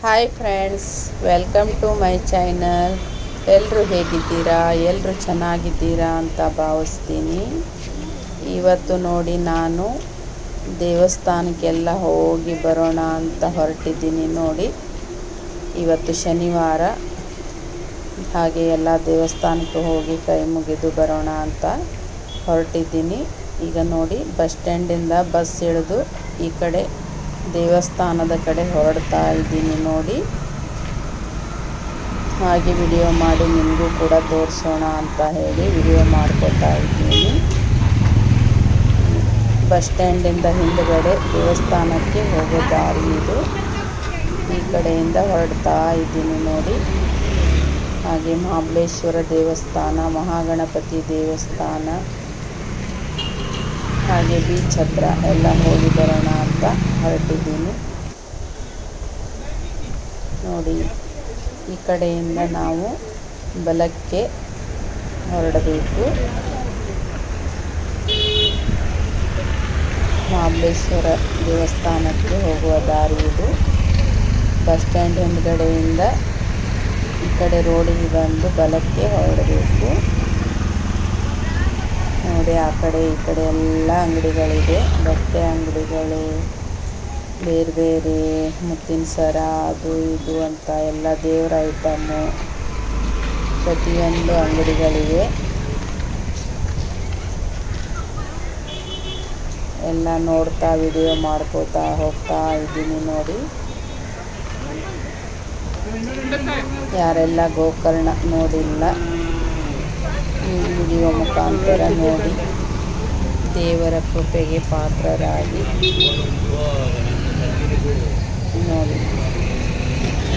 Hi friends, welcome to my channel. ಎಲ್ಲರೂ ಹೇಗಿದ್ದೀರಾ? ಎಲ್ಲರೂ ಚೆನ್ನಾಗಿದ್ದೀರಾ ಅಂತ ಭಾವಿಸ್ತೀನಿ. ಇವತ್ತು ನೋಡಿ, ನಾನು ದೇವಸ್ಥಾನಕ್ಕೆಲ್ಲ ಹೋಗಿ ಬರೋಣ ಅಂತ ಹೊರಟಿದ್ದೀನಿ. ನೋಡಿ, ಇವತ್ತು ಶನಿವಾರ, ಹಾಗೆ ಎಲ್ಲ ದೇವಸ್ಥಾನಕ್ಕೆ ಹೋಗಿ ಕೈ ಮುಗಿದು ಬರೋಣ ಅಂತ ಹೊರಟಿದ್ದೀನಿ. ಈಗ ನೋಡಿ, ಬಸ್ ಸ್ಟ್ಯಾಂಡಿಂದ ಬಸ್ ಇಳಿದು ಈ ಕಡೆ ದೇವಸ್ಥಾನದ ಕಡೆ ಹೊರಡ್ತಾ ಇದ್ದೀನಿ. ನೋಡಿ, ಹಾಗೆ ವಿಡಿಯೋ ಮಾಡಿ ನಿಮಗೂ ಕೂಡ ತೋರಿಸೋಣ ಅಂತ ಹೇಳಿ ವಿಡಿಯೋ ಮಾಡ್ಕೊತಾ ಇದ್ದೀನಿ. ಬಸ್ ಸ್ಟ್ಯಾಂಡಿಂದ ಹಿಂದುಗಡೆ ದೇವಸ್ಥಾನಕ್ಕೆ ಹೋಗೋ ದಾರಿ ಇದು. ಈ ಕಡೆಯಿಂದ ಹೊರಡ್ತಾ ಇದ್ದೀನಿ. ನೋಡಿ, ಹಾಗೆ ಮಹಾಬಲೇಶ್ವರ ದೇವಸ್ಥಾನ, ಮಹಾಗಣಪತಿ ದೇವಸ್ಥಾನ, ಹಾಗೆ ಬೀಚ್ ಹತ್ರ ಎಲ್ಲ ಹೋಗಿ ಬರೋಣ ಅಂತ ಹೊರಟಿದ್ದೀನಿ. ನೋಡಿ, ಈ ಕಡೆಯಿಂದ ನಾವು ಬಲಕ್ಕೆ ಹೊರಡಬೇಕು. ಮಹಾಬಲೇಶ್ವರ ದೇವಸ್ಥಾನಕ್ಕೆ ಹೋಗುವ ದಾರಿ ಇದು. ಬಸ್ ಸ್ಟ್ಯಾಂಡ್ ಹಿಂದ್ಗಡೆಯಿಂದ ಈ ಕಡೆ ರೋಡಿಗೆ ಬಂದು ಬಲಕ್ಕೆ ಹೊರಡಬೇಕು. ನೋಡಿ, ಆ ಕಡೆ ಈ ಕಡೆ ಎಲ್ಲ ಅಂಗಡಿಗಳಿದೆ. ಬಟ್ಟೆ ಅಂಗಡಿಗಳು, ಬೇರೆ ಬೇರೆ ಮುತ್ತಿನ ಸರ, ಅದು ಇದು ಅಂತ ಎಲ್ಲ ದೇವರ ಐಟಮ್ಮು, ಪ್ರತಿಯೊಂದು ಅಂಗಡಿಗಳಿವೆ. ಎಲ್ಲ ನೋಡ್ತಾ ವಿಡಿಯೋ ಮಾಡ್ಕೋತಾ ಹೋಗ್ತಾ ಇದ್ದೀನಿ. ನೋಡಿ, ಯಾರೆಲ್ಲ ಗೋಕರ್ಣ ನೋಡಿಲ್ಲ, ಈ ವಿಡಿಯೋ ಮುಖಾಂತರ ನೋಡಿ ದೇವರ ಕೃಪೆಗೆ ಪಾತ್ರರಾಗಿ. ನೋಡಿ,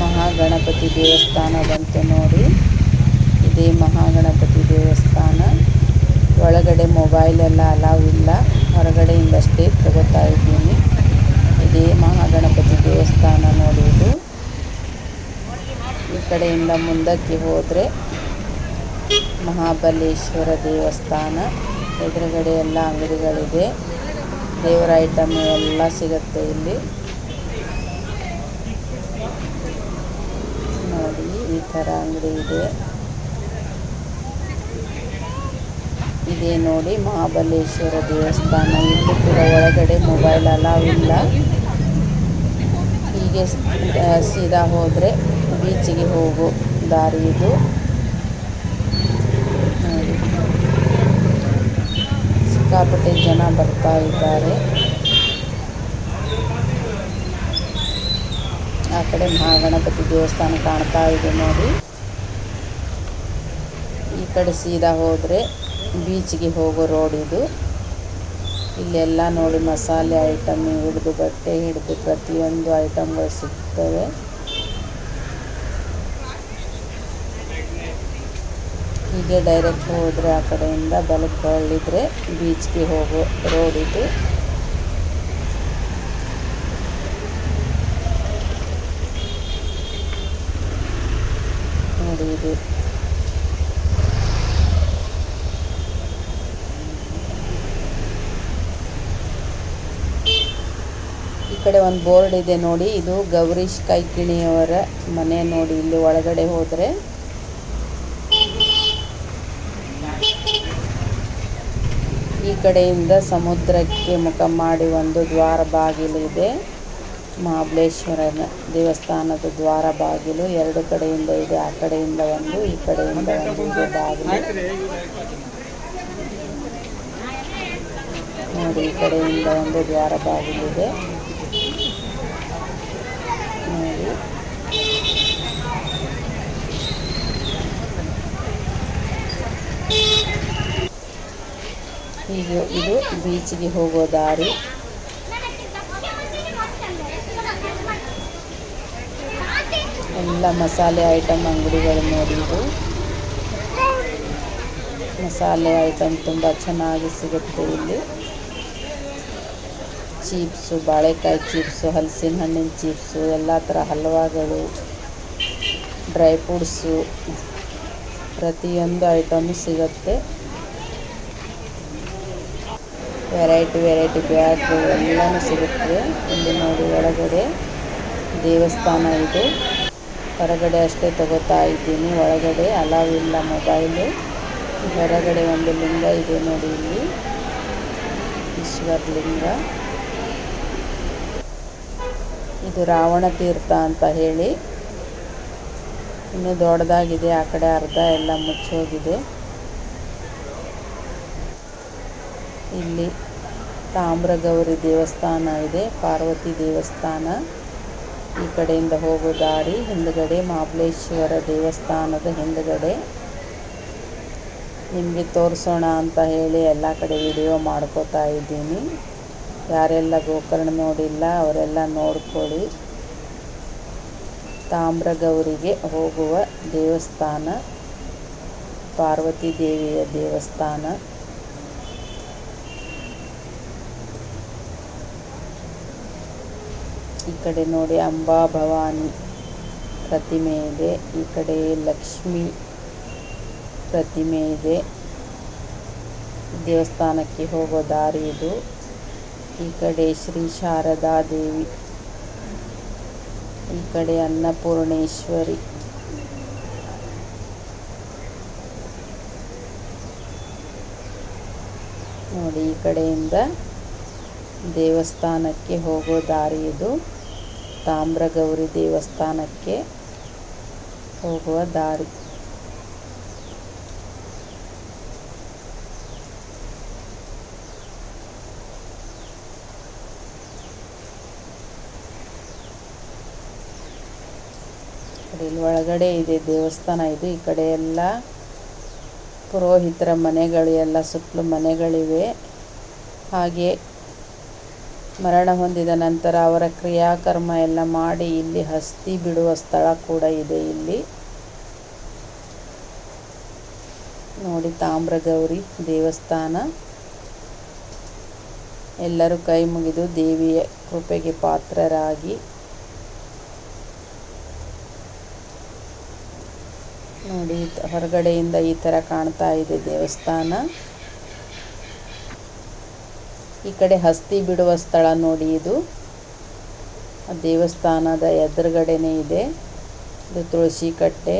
ಮಹಾಗಣಪತಿ ದೇವಸ್ಥಾನ ಬಂತು. ನೋಡಿ, ಇದೇ ಮಹಾಗಣಪತಿ ದೇವಸ್ಥಾನ. ಒಳಗಡೆ ಮೊಬೈಲೆಲ್ಲ ಅಲೌ ಇಲ್ಲ, ಹೊರಗಡೆಯಿಂದಷ್ಟೇ ತಗೋತಾ ಇದ್ದೀನಿ. ಇದೇ ಮಹಾಗಣಪತಿ ದೇವಸ್ಥಾನ. ನೋಡಿ, ಇದು ಈ ಕಡೆಯಿಂದ ಮುಂದಕ್ಕೆ ಹೋದರೆ ಮಹಾಬಲೇಶ್ವರ ದೇವಸ್ಥಾನ. ಎದುರುಗಡೆ ಎಲ್ಲ ಅಂಗಡಿಗಳಿದೆ, ದೇವರ ಐಟಮ್ ಎಲ್ಲ ಸಿಗುತ್ತೆ ಇಲ್ಲಿ. ನೋಡಿ, ಈ ಥರ ಅಂಗಡಿ ಇದೆ. ಇದೇ ನೋಡಿ ಮಹಾಬಲೇಶ್ವರ ದೇವಸ್ಥಾನ. ಇಲ್ಲಿ ಕೂಡ ಒಳಗಡೆ ಮೊಬೈಲ್ ಅಲೌ ಇಲ್ಲ. ಹೀಗೆ ಸೀದಾ ಹೋದರೆ ಬೀಚಿಗೆ ಹೋಗೋ ದಾರಿ ಇದು. ನೋಡಿ, ಸಿಕ್ಕಾಪಟ್ಟೆ ಜನ ಬರ್ತಾ ಇದ್ದಾರೆ. ಆ ಕಡೆ ಮಹಾಗಣಪತಿ ದೇವಸ್ಥಾನ ಕಾಣ್ತಾ ಇದೆ. ನೋಡಿ, ಈ ಕಡೆ ಸೀದಾ ಹೋದರೆ ಬೀಚ್ಗೆ ಹೋಗೋ ರೋಡ್ ಇದು. ಇಲ್ಲೆಲ್ಲ ನೋಡಿ, ಮಸಾಲೆ ಐಟಮ್ ಹಿಡಿದು ಬಟ್ಟೆ ಹಿಡಿದು ಪ್ರತಿಯೊಂದು ಐಟಮ್ಗಳು ಸಿಗ್ತವೆ. ಹೀಗೆ ಡೈರೆಕ್ಟ್ ಹೋದರೆ ಆ ಕಡೆಯಿಂದ ಬಲಕ್ಕೆ ಹೊರಳಿದ್ರೆ ಬೀಚ್ಗೆ ಹೋಗೋ ರೋಡ್ ಇದು. ನೋಡಿ, ಇದು ಈ ಕಡೆ ಒಂದು ಬೋರ್ಡ್ ಇದೆ. ನೋಡಿ, ಇದು ಗೌರೀಶ್ ಕೈಕಿಣಿಯವರ ಮನೆ. ನೋಡಿ, ಇಲ್ಲಿ ಒಳಗಡೆ ಹೋದರೆ ಈ ಕಡೆಯಿಂದ ಸಮುದ್ರಕ್ಕೆ ಮುಖ ಮಾಡಿ ಒಂದು ದ್ವಾರ ಬಾಗಿಲು ಇದೆ. ಮಹಾಬಲೇಶ್ವರನ ದೇವಸ್ಥಾನದ ದ್ವಾರ ಬಾಗಿಲು ಎರಡು ಕಡೆಯಿಂದ ಇದೆ. ಆ ಕಡೆಯಿಂದ ಒಂದು, ಈ ಕಡೆಯಿಂದ ಒಂದು ಇದೆ ಬಾಗಿಲು. ನೋಡಿ, ಈ ಕಡೆಯಿಂದ ಒಂದು ದ್ವಾರ ಬಾಗಿಲಿದೆ. ನೋಡಿ, ಹೀಗೆ ಇದು ಬೀಚ್ಗೆ ಹೋಗೋ ದಾರಿ. ಎಲ್ಲ ಮಸಾಲೆ ಐಟಮ್ ಅಂಗಡಿಗಳು. ನೋಡಿ, ಇದು ಮಸಾಲೆ ಐಟಮ್ ತುಂಬ ಚೆನ್ನಾಗಿ ಸಿಗುತ್ತೆ ಇಲ್ಲಿ. ಚೀಪ್ಸು, ಬಾಳೆಕಾಯಿ ಚಿಪ್ಸು, ಹಲಸಿನ ಹಣ್ಣಿನ ಚಿಪ್ಸು, ಎಲ್ಲ ಥರ ಹಲ್ವಾಗಳು, ಡ್ರೈ ಫ್ರೂಟ್ಸು, ಪ್ರತಿಯೊಂದು ಐಟಮು ಸಿಗುತ್ತೆ. ವೆರೈಟಿ ಬ್ಯಾಗ್ ಎಲ್ಲನೂ ಸಿಗುತ್ತವೆ ಇಲ್ಲಿ. ನೋಡಿ, ಒಳಗಡೆ ದೇವಸ್ಥಾನ ಇದು. ಹೊರಗಡೆ ಅಷ್ಟೇ ತಗೋತಾ ಇದ್ದೀನಿ, ಒಳಗಡೆ ಅಲಾವ್ ಇಲ್ಲ ಮೊಬೈಲು. ಹೊರಗಡೆ ಒಂದು ಲಿಂಗ ಇದೆ ನೋಡಿ, ಇಲ್ಲಿ ಈಶ್ವರಲಿಂಗ. ಇದು ರಾವಣ ತೀರ್ಥ ಅಂತ ಹೇಳಿ, ಇನ್ನೂ ದೊಡ್ಡದಾಗಿದೆ. ಆ ಕಡೆ ಅರ್ಧ ಎಲ್ಲ ಮುಚ್ಚೋಗಿದೆ. ಇಲ್ಲಿ ತಾಮ್ರಗೌರಿ ದೇವಸ್ಥಾನ ಇದೆ, ಪಾರ್ವತಿ ದೇವಸ್ಥಾನ. ಈ ಕಡೆಯಿಂದ ಹೋಗೋ ದಾರಿ ಹಿಂದುಗಡೆ ಮಹಾಬಲೇಶ್ವರ ದೇವಸ್ಥಾನದ ಹಿಂದುಗಡೆ. ನಿಮಗೆ ತೋರಿಸೋಣ ಅಂತ ಹೇಳಿ ಎಲ್ಲ ಕಡೆ ವಿಡಿಯೋ ಮಾಡ್ಕೋತಾ ಇದ್ದೀನಿ. ಯಾರೆಲ್ಲ ಗೋಕರ್ಣ ನೋಡಿಲ್ಲ ಅವರೆಲ್ಲ ನೋಡ್ಕೊಳ್ಳಿ. ತಾಮ್ರಗೌರಿಗೆ ಹೋಗುವ ದೇವಸ್ಥಾನ, ಪಾರ್ವತಿ ದೇವಿಯ ದೇವಸ್ಥಾನ. ಈ ಕಡೆ ನೋಡಿ ಅಂಬಾ ಭವಾನಿ ಪ್ರತಿಮೆ ಇದೆ, ಈ ಕಡೆ ಲಕ್ಷ್ಮಿ ಪ್ರತಿಮೆ ಇದೆ. ದೇವಸ್ಥಾನಕ್ಕೆ ಹೋಗೋ ದಾರಿ ಇದು. ಈ ಕಡೆ ಶ್ರೀ ಶಾರದಾ ದೇವಿ, ಈ ಕಡೆ ಅನ್ನಪೂರ್ಣೇಶ್ವರಿ. ನೋಡಿ, ಈ ಕಡೆಯಿಂದ ದೇವಸ್ಥಾನಕ್ಕೆ ಹೋಗೋ ದಾರಿ ಇದು. ತಾಮ್ರಗೌರಿ ದೇವಸ್ಥಾನಕ್ಕೆ ಹೋಗುವ ದಾರಿ. ಇಲ್ಲಿ ಒಳಗಡೆ ಇದೆ ದೇವಸ್ಥಾನ ಇದು. ಈ ಕಡೆ ಎಲ್ಲ ಪುರೋಹಿತರ ಮನೆಗಳು, ಎಲ್ಲ ಸುತ್ತಲೂ ಮನೆಗಳಿವೆ. ಹಾಗೆ ಮರಣ ಹೊಂದಿದ ನಂತರ ಅವರ ಕ್ರಿಯಾಕರ್ಮ ಎಲ್ಲ ಮಾಡಿ ಇಲ್ಲಿ ಅಸ್ಥಿ ಬಿಡುವ ಸ್ಥಳ ಕೂಡ ಇದೆ ಇಲ್ಲಿ. ನೋಡಿ, ತಾಮ್ರಗೌರಿ ದೇವಸ್ಥಾನ. ಎಲ್ಲರೂ ಕೈ ಮುಗಿದು ದೇವಿಯ ಕೃಪೆಗೆ ಪಾತ್ರರಾಗಿ. ನೋಡಿ, ಹೊರಗಡೆಯಿಂದ ಈ ಥರ ಕಾಣ್ತಾ ಇದೆ ದೇವಸ್ಥಾನ. ಈ ಕಡೆ ಅಸ್ಥಿ ಬಿಡುವ ಸ್ಥಳ ನೋಡಿ, ಇದು ದೇವಸ್ಥಾನದ ಎದುರುಗಡೆನೇ ಇದೆ. ಇದು ತುಳಸಿ ಕಟ್ಟೆ.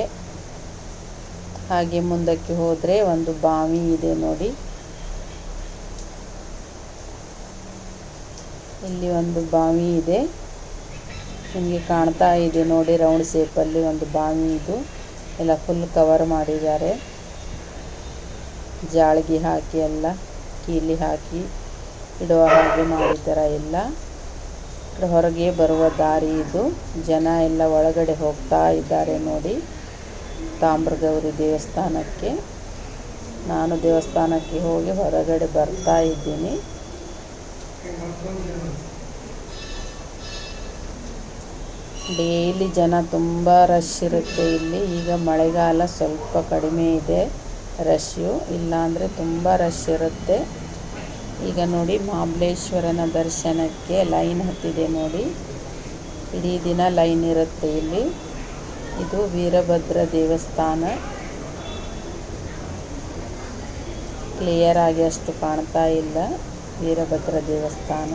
ಹಾಗೆ ಮುಂದಕ್ಕೆ ಹೋದರೆ ಒಂದು ಬಾವಿ ಇದೆ ನೋಡಿ. ಇಲ್ಲಿ ಒಂದು ಬಾವಿ ಇದೆ, ನಿಮಗೆ ಕಾಣ್ತಾ ಇದೆ ನೋಡಿ, ರೌಂಡ್ ಶೇಪಲ್ಲಿ ಒಂದು ಬಾವಿ. ಇದು ಎಲ್ಲ ಫುಲ್ ಕವರ್ ಮಾಡಿದ್ದಾರೆ, ಜಾಳ್ಗಿ ಹಾಕಿ ಎಲ್ಲ ಕೀಲಿ ಹಾಕಿ ಇಡುವ ಹಾಗೆ ಮಾಡಿದ್ದಾರೆ ಎಲ್ಲ. ಹೊರಗೆ ಬರುವ ದಾರಿ ಇದು. ಜನ ಎಲ್ಲ ಒಳಗಡೆ ಹೋಗ್ತಾ ಇದ್ದಾರೆ ನೋಡಿ ತಾಮ್ರಗೌರಿ ದೇವಸ್ಥಾನಕ್ಕೆ. ನಾನು ದೇವಸ್ಥಾನಕ್ಕೆ ಹೋಗಿ ಹೊರಗಡೆ ಬರ್ತಾ ಇದ್ದೀನಿ. ಡೈಲಿ ಜನ ತುಂಬ ರಶ್ ಇರುತ್ತೆ ಇಲ್ಲಿ. ಈಗ ಮಳೆಗಾಲ, ಸ್ವಲ್ಪ ಕಡಿಮೆ ಇದೆ ರಶ್ಶು, ಇಲ್ಲಾಂದರೆ ತುಂಬ ರಶ್ ಇರುತ್ತೆ. ಈಗ ನೋಡಿ, ಮಹಾಬಲೇಶ್ವರನ ದರ್ಶನಕ್ಕೆ ಲೈನ್ ಹತ್ತಿದೆ ನೋಡಿ. ಇಡೀ ದಿನ ಲೈನ್ ಇರುತ್ತೆ ಇಲ್ಲಿ. ಇದು ವೀರಭದ್ರ ದೇವಸ್ಥಾನ. ಕ್ಲಿಯರ್ ಆಗಿ ಅಷ್ಟು ಕಾಣ್ತಾ ಇಲ್ಲ, ವೀರಭದ್ರ ದೇವಸ್ಥಾನ.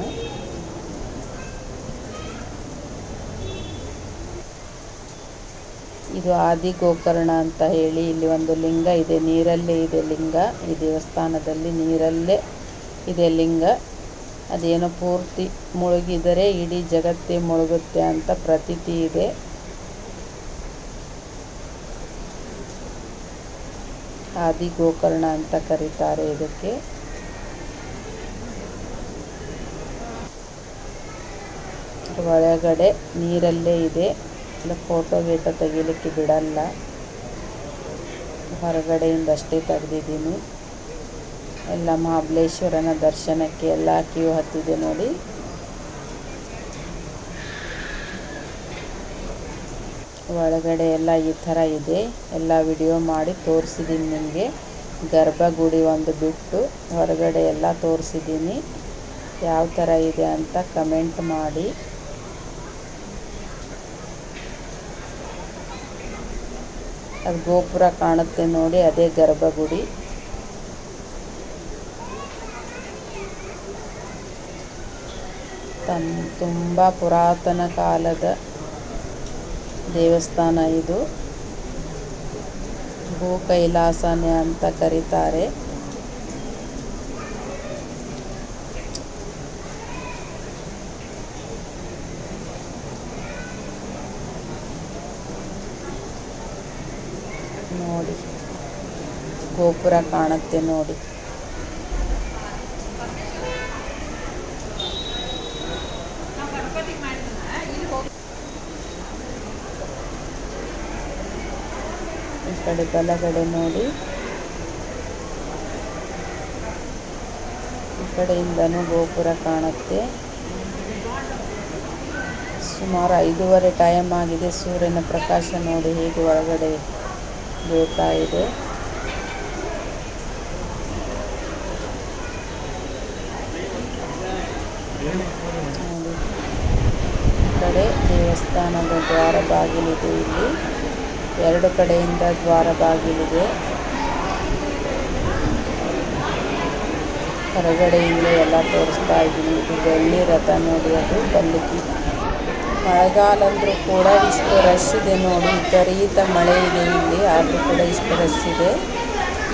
ಇದು ಆದಿ ಗೋಕರ್ಣ ಅಂತ ಹೇಳಿ, ಇಲ್ಲಿ ಒಂದು ಲಿಂಗ ಇದೆ, ನೀರಲ್ಲೇ ಇದೆ ಲಿಂಗ. ಈ ದೇವಸ್ಥಾನದಲ್ಲಿ ನೀರಲ್ಲೇ ಇದೆ ಲಿಂಗ. ಅದೇನೋ ಪೂರ್ತಿ ಮುಳುಗಿದರೆ ಇಡೀ ಜಗತ್ತೇ ಮುಳುಗುತ್ತೆ ಅಂತ ಪ್ರತೀತಿ ಇದೆ. ಆದಿ ಗೋಕರ್ಣ ಅಂತ ಕರೀತಾರೆ ಇದಕ್ಕೆ. ಒಳಗಡೆ ನೀರಲ್ಲೇ ಇದೆ, ಫೋಟೋ ಗೀಟೋ ತೆಗಿಲಿಕ್ಕೆ ಬಿಡಲ್ಲ. ಹೊರಗಡೆಯಿಂದ ಅಷ್ಟೇ ತೆಗೆದಿದ್ದೀನಿ. ಎಲ್ಲ ಮಹಾಬಲೇಶ್ವರನ ದರ್ಶನಕ್ಕೆ ಎಲ್ಲ ಕ್ಯೂ ಹತ್ತಿದೆ ನೋಡಿ. ಒಳಗಡೆ ಎಲ್ಲ ಈ ಥರ ಇದೆ. ಎಲ್ಲ ವಿಡಿಯೋ ಮಾಡಿ ತೋರಿಸಿದ್ದೀನಿ ನಿಮಗೆ. ಗರ್ಭಗುಡಿ ಒಂದು ಬಿಟ್ಟು ಹೊರಗಡೆ ಎಲ್ಲ ತೋರಿಸಿದ್ದೀನಿ. ಯಾವ ಥರ ಇದೆ ಅಂತ ಕಮೆಂಟ್ ಮಾಡಿ. ಅದು ಗೋಪುರ ಕಾಣುತ್ತೆ ನೋಡಿ, ಅದೇ ಗರ್ಭಗುಡಿ. ತುಂಬ ಪುರಾತನ ಕಾಲದ ದೇವಸ್ಥಾನ ಇದು. ಭೂ ಕೈಲಾಸನೆ ಅಂತ ಕರೀತಾರೆ. ನೋಡಿ ಗೋಪುರ ಕಾಣುತ್ತೆ ನೋಡಿ. ಈ ಕಡೆ ಬಲಗಡೆ ನೋಡಿ, ಈ ಕಡೆಯಿಂದನೂ ಗೋಪುರ ಕಾಣುತ್ತೆ. ಸುಮಾರು 5:30 ಟೈಮ್ ಆಗಿದೆ. ಸೂರ್ಯನ ಪ್ರಕಾಶ ನೋಡಿ ಹೇಗೆ ಒಳಗಡೆ ಬೀಳ್ತಾ ಇದೆ. ನೋಡಿ ಈ ಕಡೆ ದೇವಸ್ಥಾನದ ದ್ವಾರ ಬಾಗಿಲಿದೆ. ಇಲ್ಲಿ 2 ಕಡೆಯಿಂದ ದ್ವಾರ ಬಾಗಿಲಿದೆ. ಹೊರಗಡೆಯಿಂದ ಎಲ್ಲ ತೋರಿಸ್ತಾ ಇದ್ದೀನಿ. ಇದು ಬೆಳ್ಳಿ ರಥ ನೋಡಿ, ಅದು ಪಲ್ಲಕ್ಕಿ. ಮಳೆಗಾಲ ಅಂದರೂ ಕೂಡ ಇಷ್ಟು ರಶ್ ಇದೆ ನೋಡಿ. ವಿಪರೀತ ಮಳೆ ಇದೆ ಇಲ್ಲಿ, ಆದರೂ ಕೂಡ ಇಷ್ಟು ರಶ್ ಇದೆ.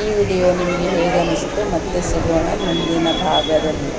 ಈ ವಿಡಿಯೋ ನಿಮಗೆ ಹೇಗೆ ಅನಿಸ್ತು? ಮತ್ತೆ ಸಿಗೋಣ ಮುಂದಿನ ಭಾಗದಲ್ಲಿ.